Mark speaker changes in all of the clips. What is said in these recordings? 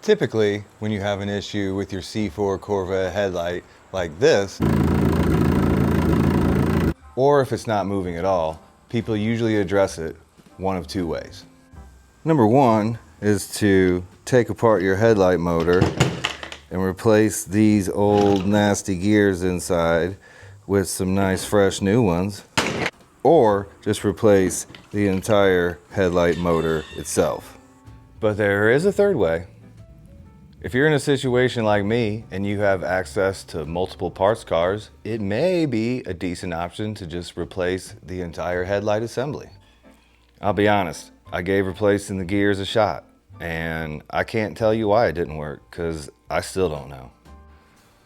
Speaker 1: Typically, when you have an issue with your C4 Corvette headlight like this, or if it's not moving at all, people usually address it one of two ways. Number one is to take apart your headlight motor and replace these old nasty gears inside with some nice fresh new ones, or just replace the entire headlight motor itself. But there is a third way. If you're in a situation like me and you have access to multiple parts cars, it may be a decent option to just replace the entire headlight assembly. I'll be honest, I gave replacing the gears a shot, and I can't tell you why it didn't work, because I still don't know.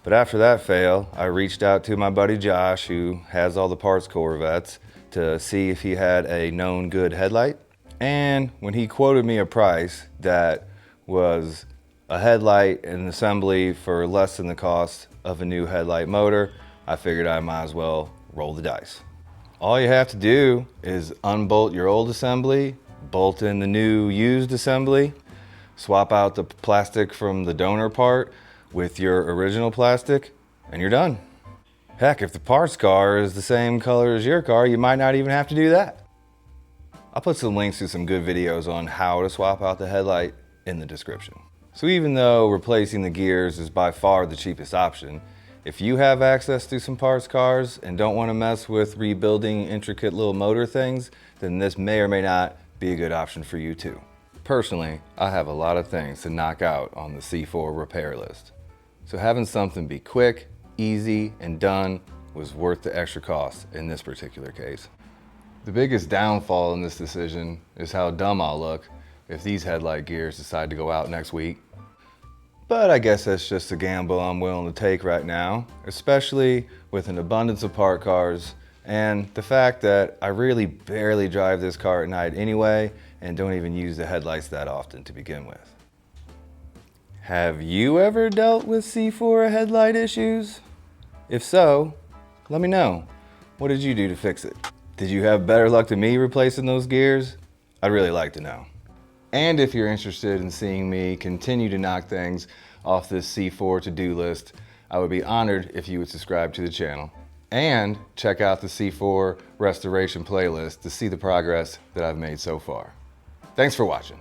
Speaker 1: But after that fail, I reached out to my buddy Josh, who has all the parts Corvettes, to see if he had a known good headlight. And when he quoted me a price that was a headlight and assembly for less than the cost of a new headlight motor, I figured I might as well roll the dice. All you have to do is unbolt your old assembly, bolt in the new used assembly, swap out the plastic from the donor part with your original plastic, and you're done. Heck, if the parts car is the same color as your car, you might not even have to do that. I'll put some links to some good videos on how to swap out the headlight in the description. So even though replacing the gears is by far the cheapest option, if you have access to some parts cars and don't want to mess with rebuilding intricate little motor things, then this may or may not be a good option for you too. Personally, I have a lot of things to knock out on the C4 repair list. So having something be quick, easy, and done was worth the extra cost in this particular case. The biggest downfall in this decision is how dumb I'll look if these headlight gears decide to go out next week. But I guess that's just a gamble I'm willing to take right now, especially with an abundance of park cars and the fact that I really barely drive this car at night anyway and don't even use the headlights that often to begin with. Have you ever dealt with C4 headlight issues? If so, let me know. What did you do to fix it? Did you have better luck than me replacing those gears? I'd really like to know. And if you're interested in seeing me continue to knock things off this C4 to-do list, I would be honored if you would subscribe to the channel and check out the C4 restoration playlist to see the progress that I've made so far. Thanks for watching.